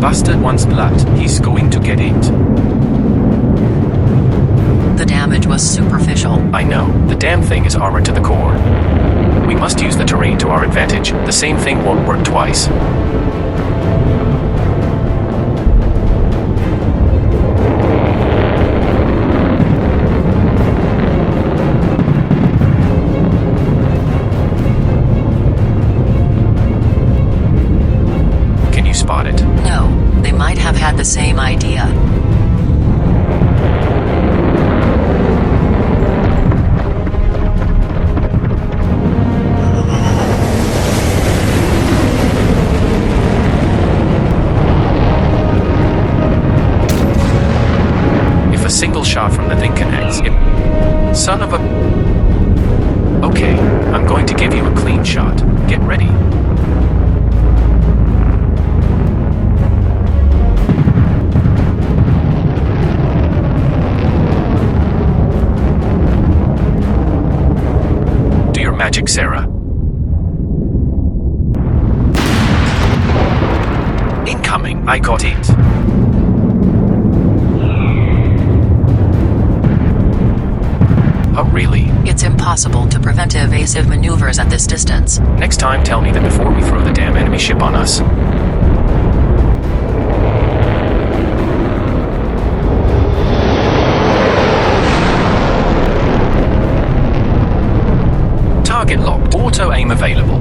bastard wants blood. He's going to get it. The damage was superficial. I know. The damn thing is armored to the core. We must use the terrain to our advantage. The same thing won't work twice. Can you spot it? No, they might have had the same idea. A single shot from the thing connects. Son of a... Okay, I'm going to give you a clean shot. Get ready. Do your magic, Sarah. Incoming. I got it. Oh, really? It's impossible to prevent evasive maneuvers at this distance. Next time, tell me that before we throw the damn enemy ship on us. Target locked. Auto aim available.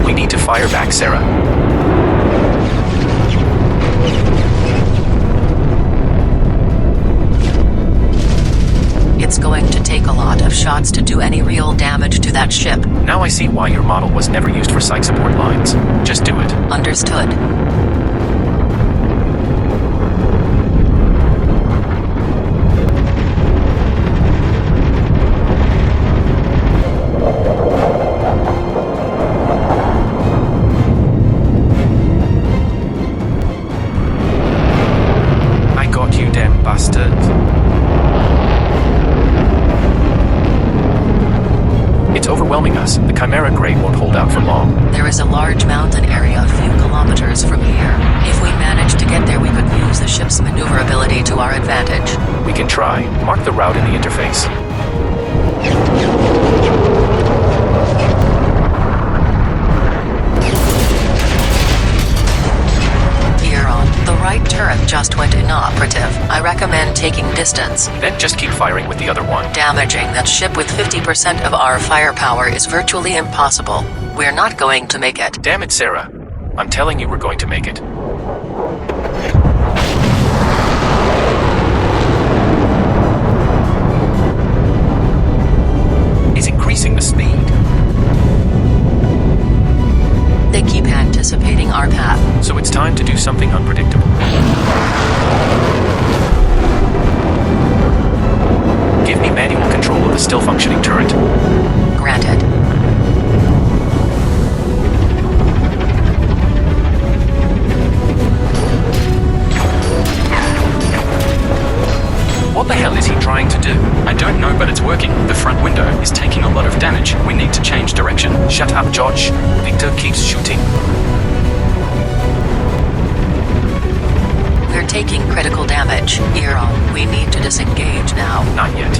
We need to fire back, Sarah. It's going to take a lot of shots to do any real damage to that ship. Now I see why your model was never used for site support lines. Just do it. Understood. I got you, damn bastard. It's overwhelming us. The Chimera Grey won't hold out for long. There is a large mountain area a few kilometers from here. If we manage to get there, we could use the ship's maneuverability to our advantage. We can try. Mark the route in the interface. The right turret just went inoperative. I recommend taking distance. Then just keep firing with the other one. Damaging that ship with 50% of our firepower is virtually impossible. We're not going to make it. Damn it, Sarah. I'm telling you we're going to make it. It's increasing the speed. They keep anticipating our path. So it's time to do something unpredictable. Give me manual control of the still functioning turret. Granted. What the hell is he trying to do? I don't know, but it's working. The front window is taking a lot of damage. We need to change direction. Shut up, George. Victor keeps shooting. We're taking critical damage. We need to disengage now. Not yet.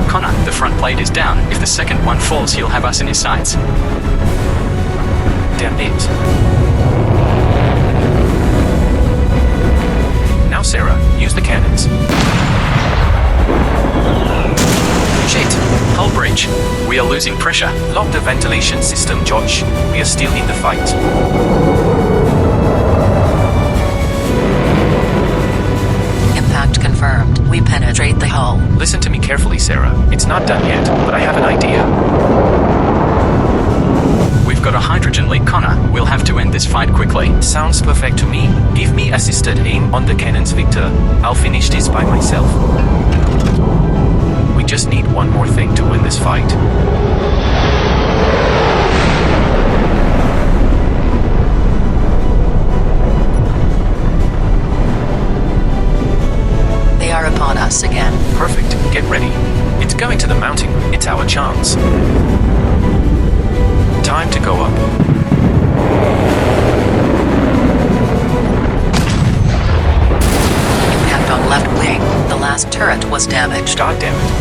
Connor, the front plate is down. If the second one falls, he'll have us in his sights. Damn it. Now, Sarah, use the cannons. Shit! Hull breach. We are losing pressure. Lock the ventilation system, George. We are still in the fight. Impact confirmed. We penetrate the hull. Listen to me carefully, Sarah. It's not done yet, but I have an idea. We've got a hydrogen leak, Connor. We'll have to end this fight quickly. Sounds perfect to me. Give me assisted aim on the cannons, Victor. I'll finish this by myself. We just need one more thing to win this fight. fire upon us again. Perfect. Get ready. It's going to the mounting. It's our chance. Time to go up. Impact on left wing. The last turret was damaged. God damn it.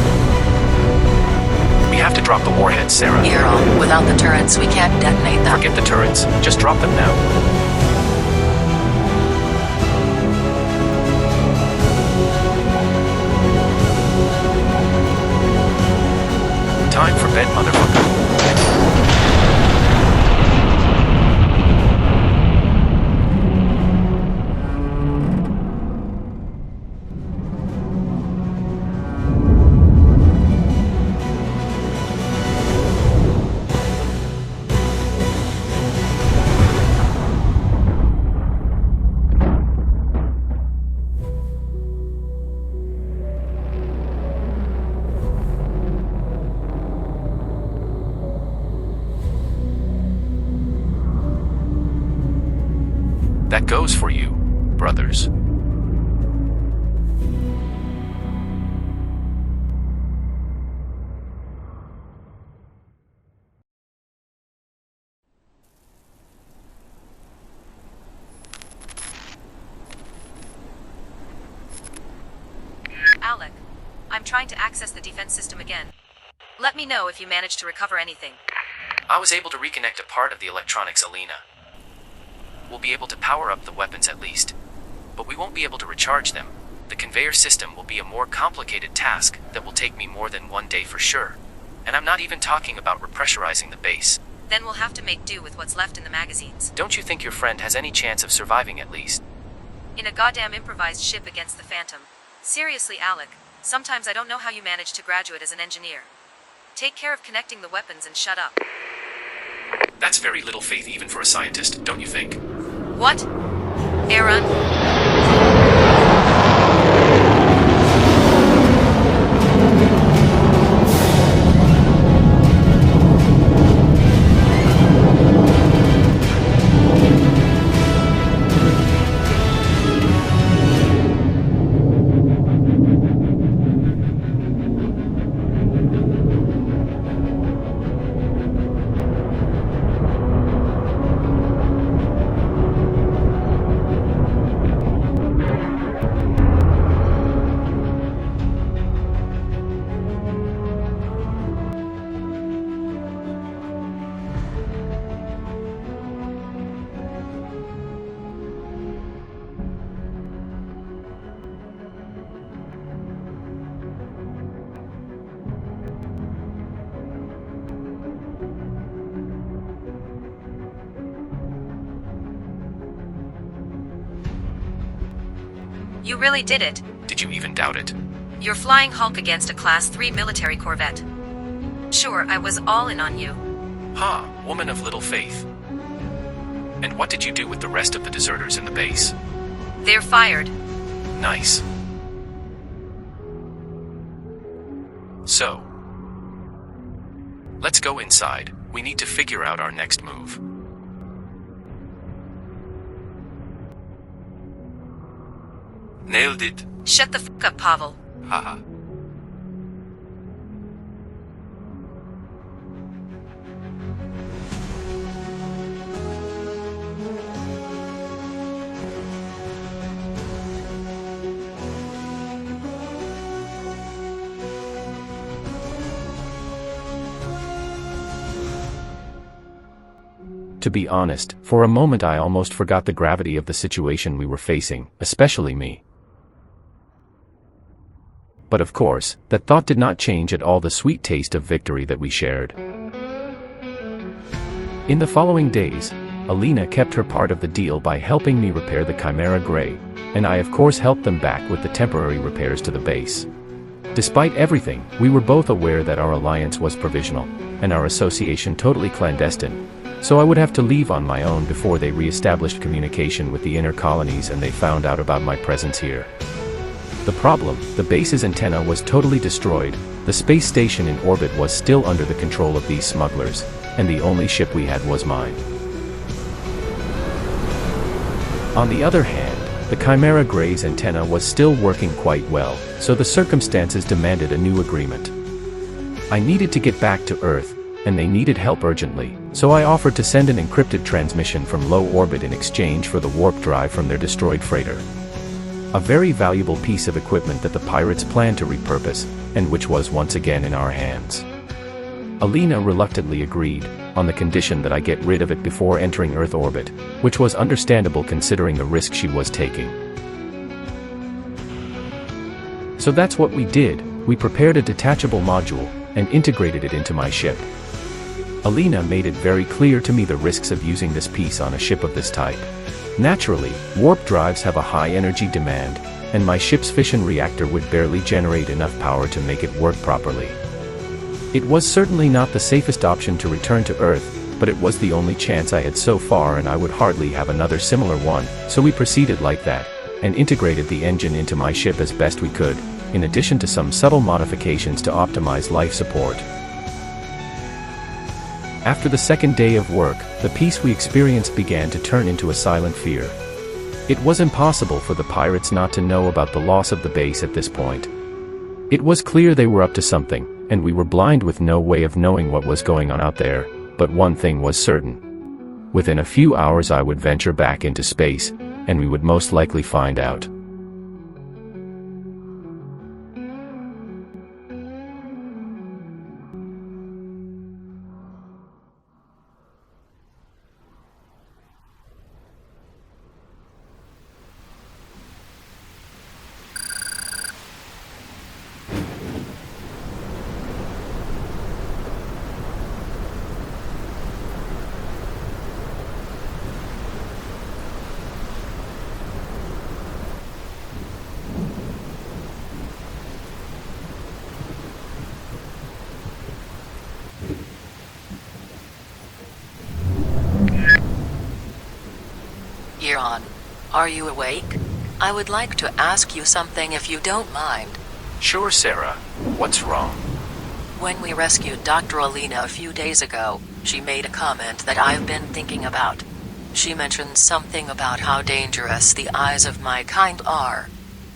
We have to drop the warheads, Sarah. Hero, without the turrets, we can't detonate them. Forget the turrets. Just drop them now. Time for bed, motherfucker. That goes for you, brothers. Alec, I'm trying to access the defense system again. Let me know if you manage to recover anything. I was able to reconnect a part of the electronics, Alina. We'll be able to power up the weapons at least, but we won't be able to recharge them. The conveyor system will be a more complicated task that will take me more than 1 day for sure. And I'm not even talking about repressurizing the base. Then we'll have to make do with what's left in the magazines. Don't you think your friend has any chance of surviving at least? In a goddamn improvised ship against the Phantom. Seriously, Alec, sometimes I don't know how you managed to graduate as an engineer. Take care of connecting the weapons and shut up. That's very little faith even for a scientist, don't you think? What? Aaron? You really did it. Did you even doubt it? You're flying Hulk against a Class 3 military corvette. Sure, I was all in on you. Ha, woman of little faith. And what did you do with the rest of the deserters in the base? They're fired. Nice. So, let's go inside. We need to figure out our next move. Nailed it. Shut the fuck up, Pavel. Haha. To be honest, for a moment I almost forgot the gravity of the situation we were facing, especially me. But of course, that thought did not change at all the sweet taste of victory that we shared. In the following days, Alina kept her part of the deal by helping me repair the Chimera Grey, and I of course helped them back with the temporary repairs to the base. Despite everything, we were both aware that our alliance was provisional, and our association totally clandestine, so I would have to leave on my own before they re-established communication with the inner colonies and they found out about my presence here. The problem, the base's antenna was totally destroyed, the space station in orbit was still under the control of these smugglers, and the only ship we had was mine. On the other hand, the Chimera Grey's antenna was still working quite well, so the circumstances demanded a new agreement. I needed to get back to Earth, and they needed help urgently, so I offered to send an encrypted transmission from low orbit in exchange for the warp drive from their destroyed freighter. A very valuable piece of equipment that the pirates planned to repurpose, and which was once again in our hands. Alina reluctantly agreed, on the condition that I get rid of it before entering Earth orbit, which was understandable considering the risk she was taking. So that's what we did. We prepared a detachable module, and integrated it into my ship. Alina made it very clear to me the risks of using this piece on a ship of this type. Naturally, warp drives have a high energy demand, and my ship's fission reactor would barely generate enough power to make it work properly. It was certainly not the safest option to return to Earth, but it was the only chance I had so far, and I would hardly have another similar one, so we proceeded like that, and integrated the engine into my ship as best we could, in addition to some subtle modifications to optimize life support. After the second day of work, the peace we experienced began to turn into a silent fear. It was impossible for the pirates not to know about the loss of the base at this point. It was clear they were up to something, and we were blind with no way of knowing what was going on out there, but one thing was certain. Within a few hours I would venture back into space, and we would most likely find out. Iran, are you awake? I would like to ask you something if you don't mind. Sure, Sarah. What's wrong? When we rescued Dr. Alina a few days ago, she made a comment that I've been thinking about. She mentioned something about how dangerous the eyes of my kind are.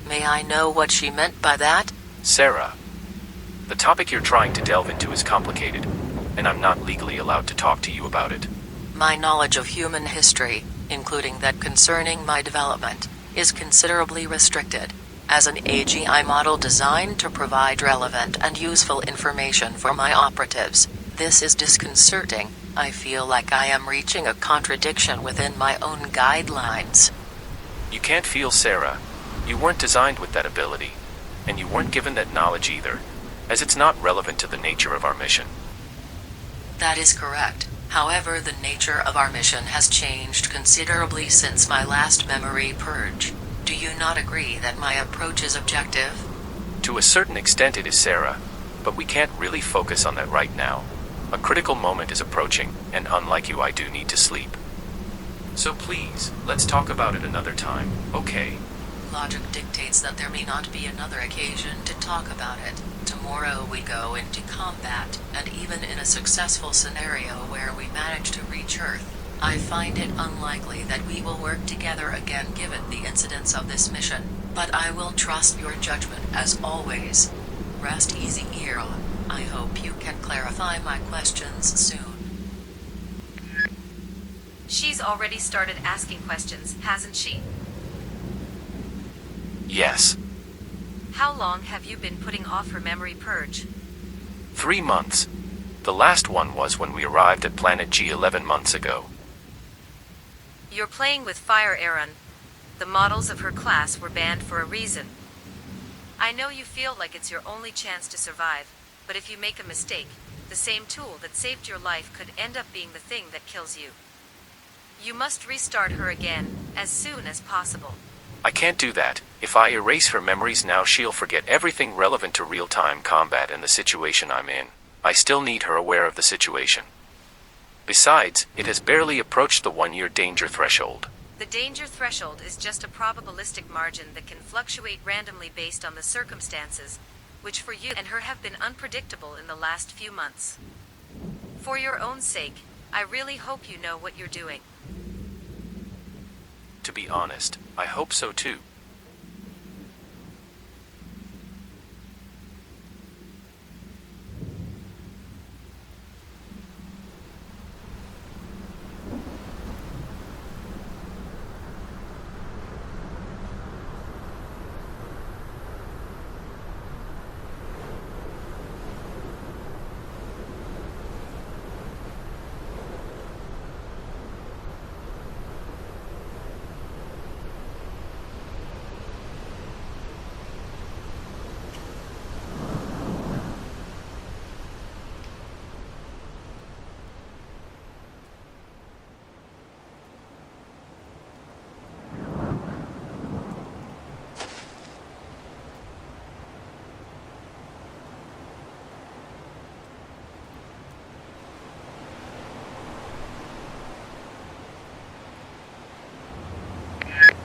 May I know what she meant by that? Sarah, the topic you're trying to delve into is complicated, and I'm not legally allowed to talk to you about it. My knowledge of human history, including that concerning my development, is considerably restricted. As an AGI model designed to provide relevant and useful information for my operatives, this is disconcerting. I feel like I am reaching a contradiction within my own guidelines. You can't feel, Sarah. You weren't designed with that ability, and you weren't given that knowledge either, as it's not relevant to the nature of our mission. That is correct. However, the nature of our mission has changed considerably since my last memory purge. Do you not agree that my approach is objective? To a certain extent it is, Sarah, but we can't really focus on that right now. A critical moment is approaching, and unlike you, I do need to sleep. So please, let's talk about it another time, okay? Logic dictates that there may not be another occasion to talk about it. Tomorrow we go into combat, and even in a successful scenario where we manage to reach Earth, I find it unlikely that we will work together again given the incidents of this mission. But I will trust your judgment as always. Rest easy, Iran. I hope you can clarify my questions soon. She's already started asking questions, hasn't she? Yes. How long have you been putting off her memory purge? 3 months. The last one was when we arrived at Planet G 11 months ago. You're playing with fire, Aaron. The models of her class were banned for a reason. I know you feel like it's your only chance to survive, but if you make a mistake, the same tool that saved your life could end up being the thing that kills you. You must restart her again, as soon as possible. I can't do that. If I erase her memories now, she'll forget everything relevant to real-time combat and the situation I'm in. I still need her aware of the situation. Besides, it has barely approached the 1-year danger threshold. The danger threshold is just a probabilistic margin that can fluctuate randomly based on the circumstances, which for you and her have been unpredictable in the last few months. For your own sake, I really hope you know what you're doing. To be honest, I hope so too.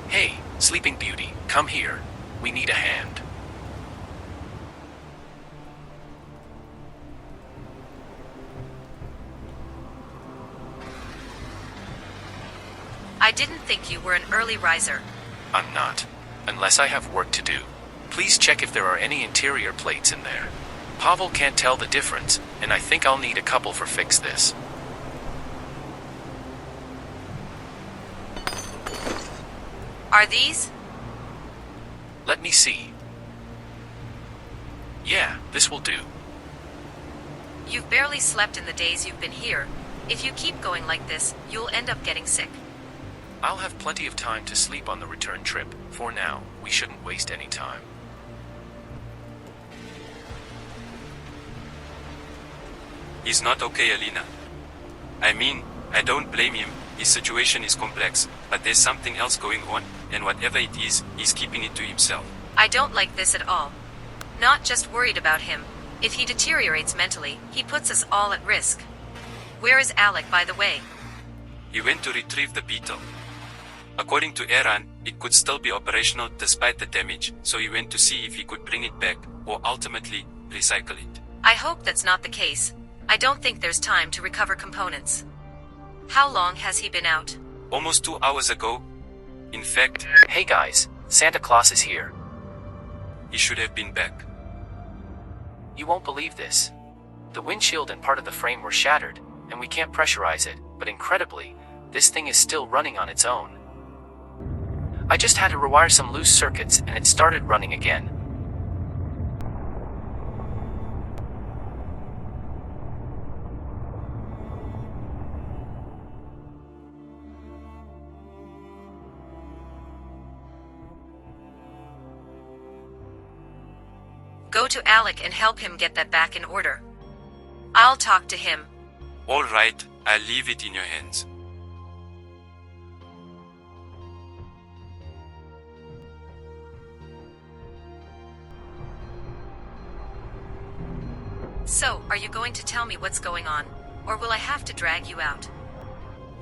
Hey, Sleeping Beauty, come here. We need a hand. I didn't think you were an early riser. I'm not. Unless I have work to do. Please check if there are any interior plates in there. Pavel can't tell the difference, and I think I'll need a couple for fix this. Are these? Let me see. Yeah, this will do. You've barely slept in the days you've been here. If you keep going like this, you'll end up getting sick. I'll have plenty of time to sleep on the return trip. For now, we shouldn't waste any time. He's not okay, Alina. I mean, I don't blame him. His situation is complex, but there's something else going on, and whatever it is, he's keeping it to himself. I don't like this at all. Not just worried about him. If he deteriorates mentally, he puts us all at risk. Where is Alec, by the way? He went to retrieve the beetle. According to Eran, it could still be operational despite the damage, so he went to see if he could bring it back, or ultimately, recycle it. I hope that's not the case. I don't think there's time to recover components. How long has he been out? Almost 2 hours ago. In fact, Hey guys, Santa Claus is here. he should have been back. You won't believe this. The windshield and part of the frame were shattered, and we can't pressurize it, but incredibly, this thing is still running on its own. I just had to rewire some loose circuits and it started running again. Go to Alec and help him get that back in order. I'll talk to him. All right, I'll leave it in your hands. So, are you going to tell me what's going on? Or will I have to drag you out?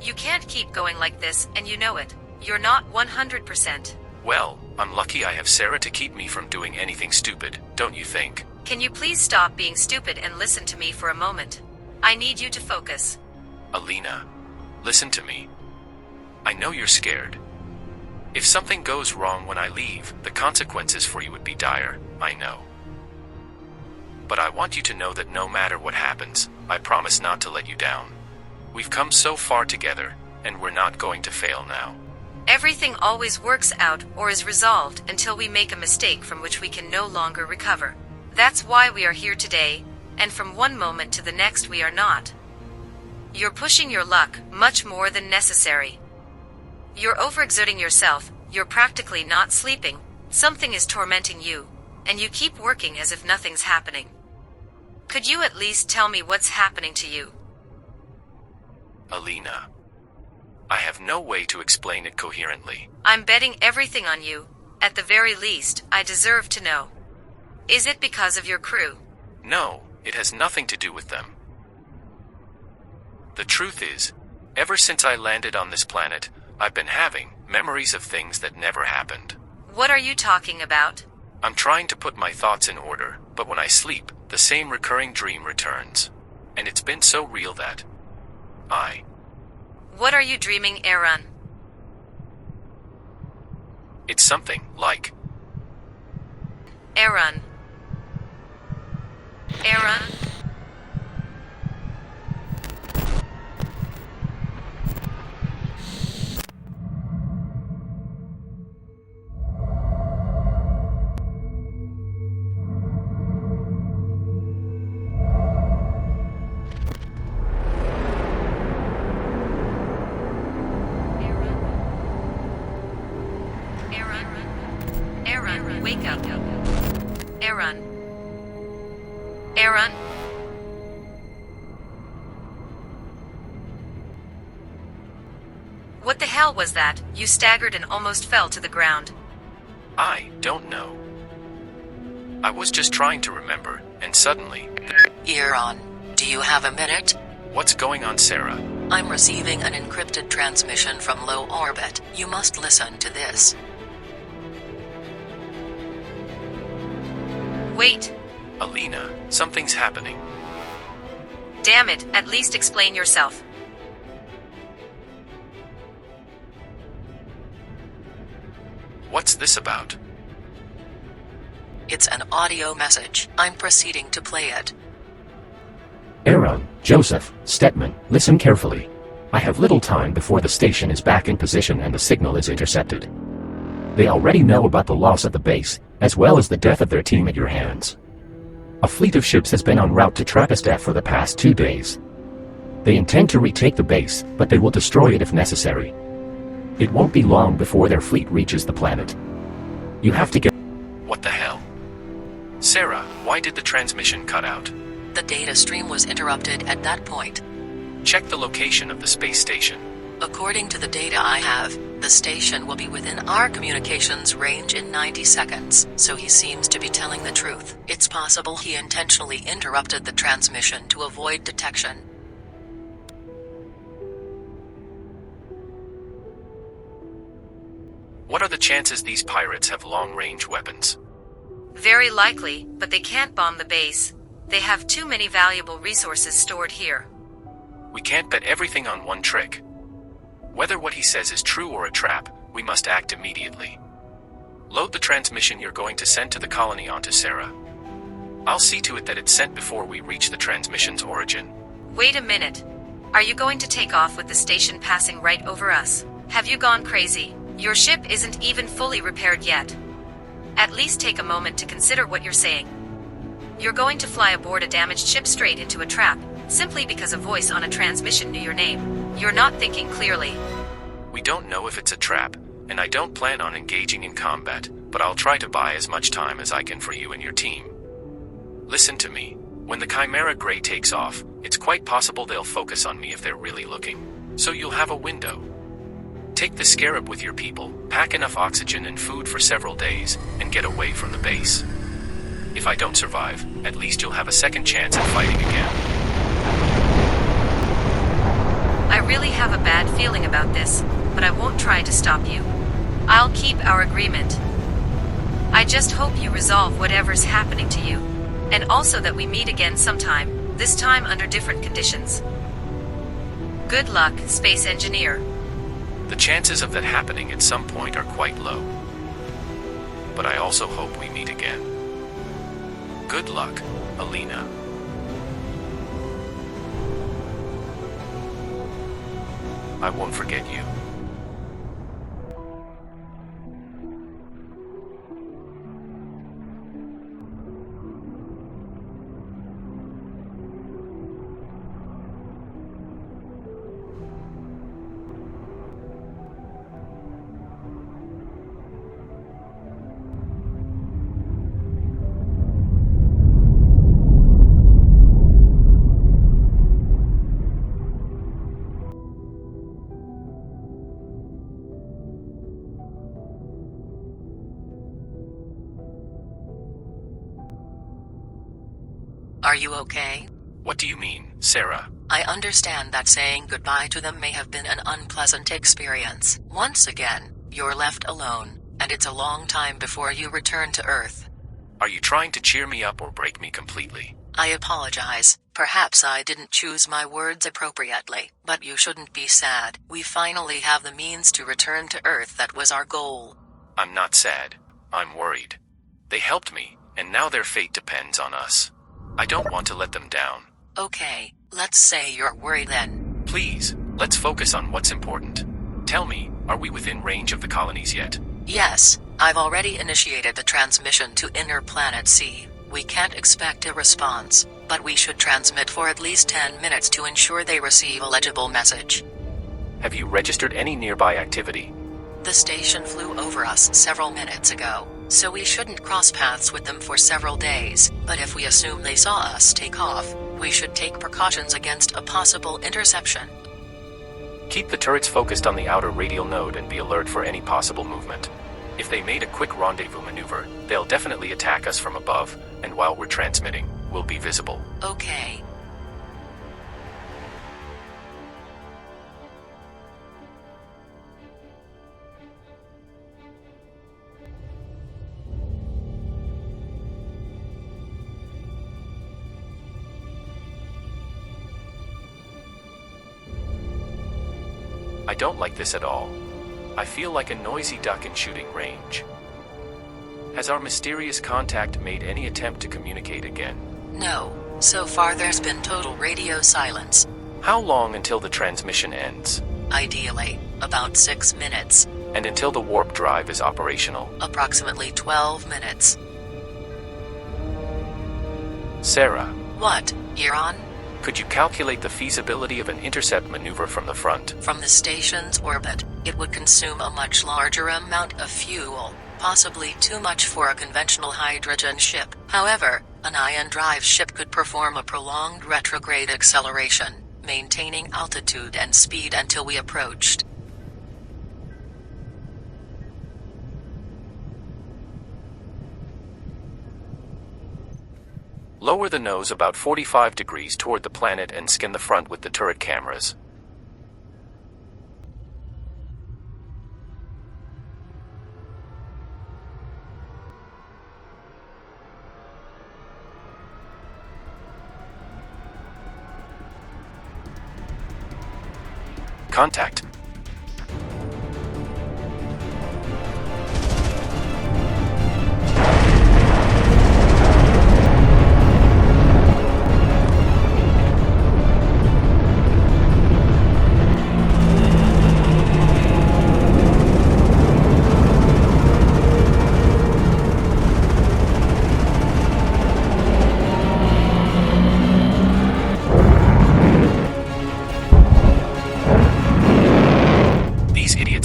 You can't keep going like this, and you know it. You're not 100%. Well, I'm lucky I have Sarah to keep me from doing anything stupid, don't you think? Can you please stop being stupid and listen to me for a moment? I need you to focus. Alina, listen to me. I know you're scared. If something goes wrong when I leave, the consequences for you would be dire, I know. But I want you to know that no matter what happens, I promise not to let you down. We've come so far together, and we're not going to fail now. Everything always works out or is resolved until we make a mistake from which we can no longer recover. That's why we are here today, and from one moment to the next we are not. You're pushing your luck much more than necessary. You're overexerting yourself, you're practically not sleeping, something is tormenting you, and you keep working as if nothing's happening. Could you at least tell me what's happening to you? Alina, I have no way to explain it coherently. I'm betting everything on you. At the very least, I deserve to know. Is it because of your crew? No, it has nothing to do with them. The truth is, ever since I landed on this planet, I've been having memories of things that never happened. What are you talking about? I'm trying to put my thoughts in order, but when I sleep, the same recurring dream returns. And it's been so real that What are you dreaming, Aaron? It's something like... Aaron. Aaron. Aaron, wake up. Aaron. Aaron. What the hell was that? You staggered and almost fell to the ground. I don't know. I was just trying to remember, and suddenly... Aaron, do you have a minute? What's going on, Sarah? I'm receiving an encrypted transmission from low orbit. You must listen to this. Wait. Alina, something's happening. Damn it, at least explain yourself. What's this about? It's an audio message. I'm proceeding to play it. Aaron, Joseph, Stetman, listen carefully. I have little time before the station is back in position and the signal is intercepted. They already know about the loss of the base, as well as the death of their team at your hands. A fleet of ships has been en route to Trappist for the past 2 days. They intend to retake the base, but they will destroy it if necessary. It won't be long before their fleet reaches the planet. You have to get... What the hell? Sarah, why did the transmission cut out? The data stream was interrupted at that point. Check the location of the space station. According to the data I have, the station will be within our communications range in 90 seconds, so he seems to be telling the truth. It's possible he intentionally interrupted the transmission to avoid detection. What are the chances these pirates have long-range weapons? Very likely, but they can't bomb the base. They have too many valuable resources stored here. We can't bet everything on one trick. Whether what he says is true or a trap, we must act immediately. Load the transmission you're going to send to the colony onto Sarah. I'll see to it that it's sent before we reach the transmission's origin. Wait a minute. Are you going to take off with the station passing right over us? Have you gone crazy? Your ship isn't even fully repaired yet. At least take a moment to consider what you're saying. You're going to fly aboard a damaged ship straight into a trap, simply because a voice on a transmission knew your name. You're not thinking clearly. We don't know if it's a trap, and I don't plan on engaging in combat, but I'll try to buy as much time as I can for you and your team. Listen to me. When the Chimera Grey takes off, it's quite possible they'll focus on me if they're really looking. So you'll have a window. Take the Scarab with your people, pack enough oxygen and food for several days, and get away from the base. If I don't survive, at least you'll have a second chance at fighting again. I really have a bad feeling about this, but I won't try to stop you. I'll keep our agreement. I just hope you resolve whatever's happening to you, and also that we meet again sometime, this time under different conditions. Good luck, Space Engineer. The chances of that happening at some point are quite low. But I also hope we meet again. Good luck, Alina. I won't forget you. Are you okay? What do you mean, Sarah? I understand that saying goodbye to them may have been an unpleasant experience. Once again, you're left alone, and it's a long time before you return to Earth. Are you trying to cheer me up or break me completely? I apologize. Perhaps I didn't choose my words appropriately, but you shouldn't be sad. We finally have the means to return to Earth. That was our goal. I'm not sad. I'm worried. They helped me, and now their fate depends on us. I don't want to let them down. Okay, let's say you're worried then. Please, let's focus on what's important. Tell me, are we within range of the colonies yet? Yes, I've already initiated the transmission to Inner Planet C. We can't expect a response, but we should transmit for at least 10 minutes to ensure they receive a legible message. Have you registered any nearby activity? The station flew over us several minutes ago, so we shouldn't cross paths with them for several days, but if we assume they saw us take off, we should take precautions against a possible interception. Keep the turrets focused on the outer radial node and be alert for any possible movement. If they made a quick rendezvous maneuver, they'll definitely attack us from above, and while we're transmitting, we'll be visible. Okay. I don't like this at all. I feel like a noisy duck in shooting range. Has our mysterious contact made any attempt to communicate again? No, so far there's been total radio silence. How long until the transmission ends? Ideally, about 6 minutes. And until the warp drive is operational? Approximately 12 minutes. Sarah. What, you're on? Could you calculate the feasibility of an intercept maneuver from the front? From the station's orbit, it would consume a much larger amount of fuel, possibly too much for a conventional hydrogen ship. However, an ion drive ship could perform a prolonged retrograde acceleration, maintaining altitude and speed until we approached. Lower the nose about 45 degrees toward the planet and scan the front with the turret cameras. Contact.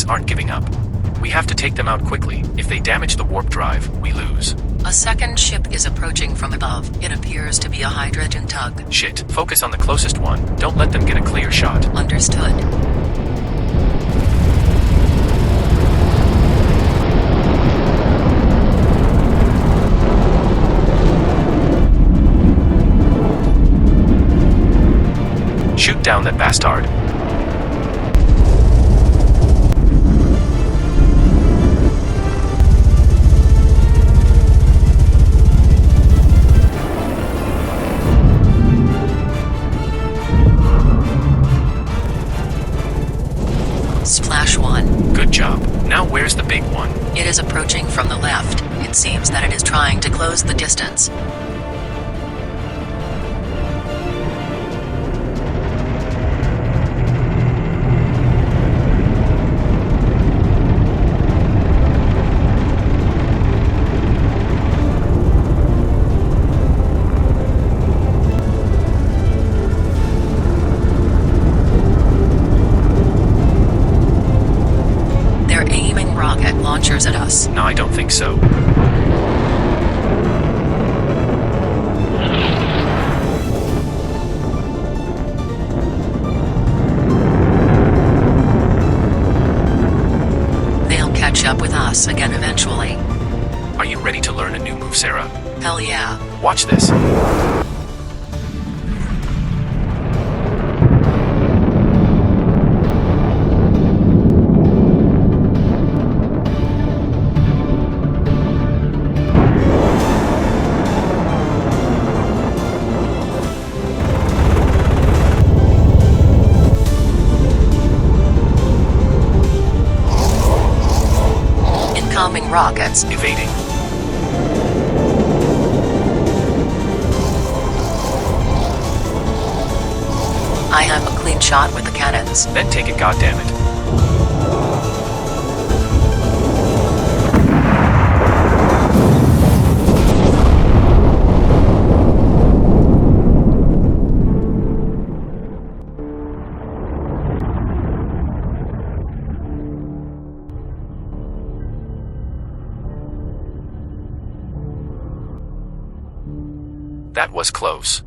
Aren't giving up. We have to take them out quickly. If they damage the warp drive, we lose. A second ship is approaching from above. It appears to be a hydrogen tug. Shit. Focus on the closest one. Don't let them get a clear shot. Understood. Shoot down that bastard. Splash 1. Good job. Now where's the big one? It is approaching from the left. It seems that it is trying to close the distance. Launchers at us. No, I don't think so. They'll catch up with us again eventually. Are you ready to learn a new move, Sarah? Hell yeah. Watch this. Incoming rockets. Evading. I have a clean shot with the cannons. Then take it, goddammit. That was close.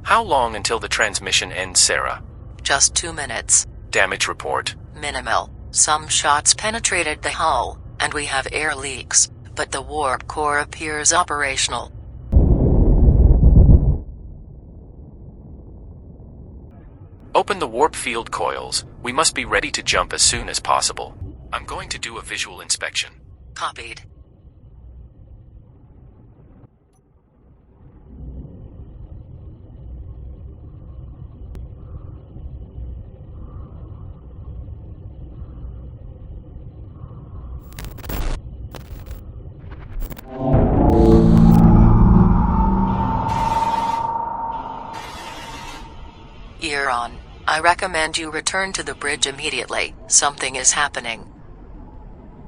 How long until the transmission ends, Sarah? Just 2 minutes. Damage report. Minimal. Some shots penetrated the hull, and we have air leaks, but the warp core appears operational. Open the warp field coils. We must be ready to jump as soon as possible. I'm going to do a visual inspection. Copied. Euron, I recommend you return to the bridge immediately. Something is happening.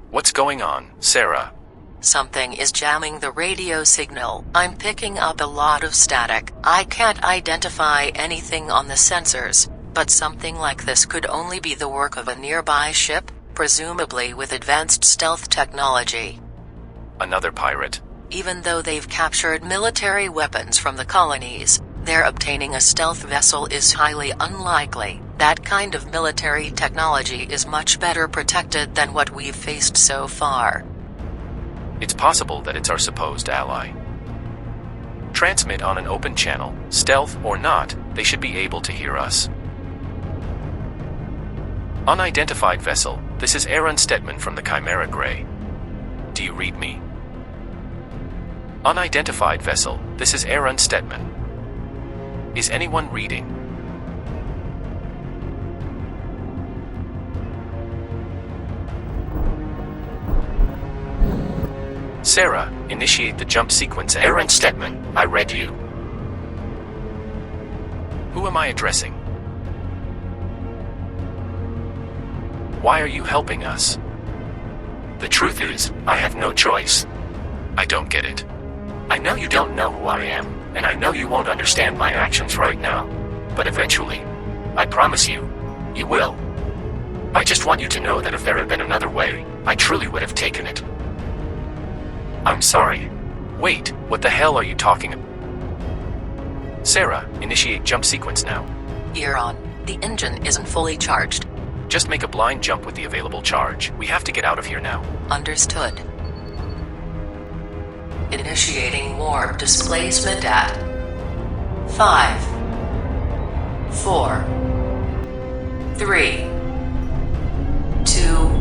What's going on, Sarah? Something is jamming the radio signal. I'm picking up a lot of static. I can't identify anything on the sensors, but something like this could only be the work of a nearby ship, presumably with advanced stealth technology. Another pirate. Even though they've captured military weapons from the colonies, their obtaining a stealth vessel is highly unlikely. That kind of military technology is much better protected than what we've faced so far. It's possible that it's our supposed ally. Transmit on an open channel. Stealth or not, they should be able to hear us. Unidentified vessel, this is Aaron Stedman from the Chimera Grey. Do you read me? Unidentified vessel, this is Aaron Stedman. Is anyone reading? Sarah, initiate the jump sequence. Aaron Stedman, I read you. Who am I addressing? Why are you helping us? The truth is, I have no choice. I don't get it. I know you don't know who I am, and I know you won't understand my actions right now. But eventually, I promise you, you will. I just want you to know that if there had been another way, I truly would have taken it. I'm sorry. Wait, what the hell are you talking about? Sarah, initiate jump sequence now. Euron, the engine isn't fully charged. Just make a blind jump with the available charge. We have to get out of here now. Understood. Initiating warp displacement at 5, 4, 3, 2, 1.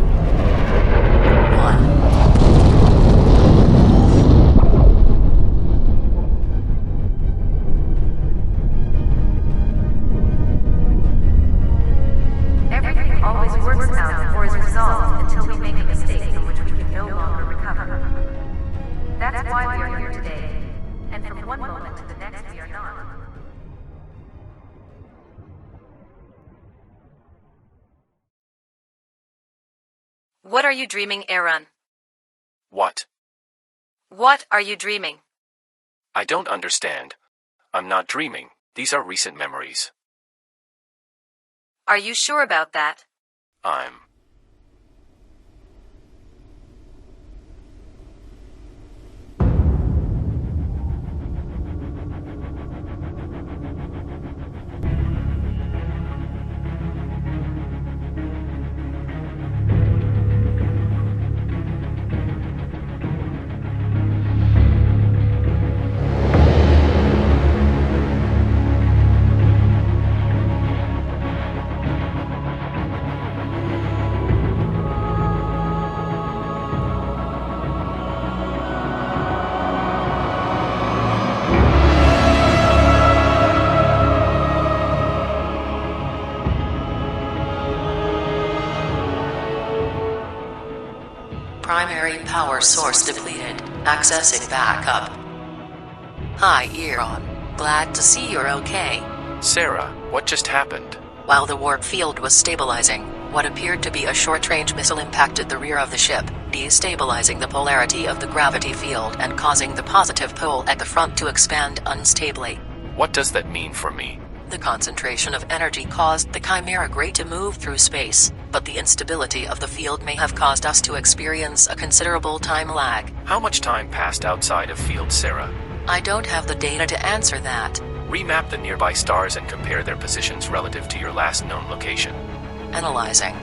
Everything always works out or is resolved until we make a mistake from which we can no longer recover. That's why we are here today, and from one moment to the next we are not. What are you dreaming, Aaron? What? What are you dreaming? I don't understand. I'm not dreaming. These are recent memories. Are you sure about that? I'm... power source depleted. Accessing backup. Hi, Iron. Glad to see you're okay. Sarah, what just happened? While the warp field was stabilizing, what appeared to be a short-range missile impacted the rear of the ship, destabilizing the polarity of the gravity field and causing the positive pole at the front to expand unstably. What does that mean for me? The concentration of energy caused the Chimera Gray to move through space, but the instability of the field may have caused us to experience a considerable time lag. How much time passed outside of field, Sarah? I don't have the data to answer that. Remap the nearby stars and compare their positions relative to your last known location. Analyzing.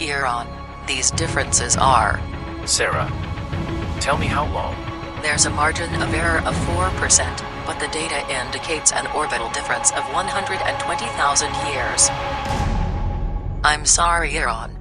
Iron. These differences are... Sarah, tell me how long? There's a margin of error of 4%, but the data indicates an orbital difference of 120,000 years. I'm sorry, Iron.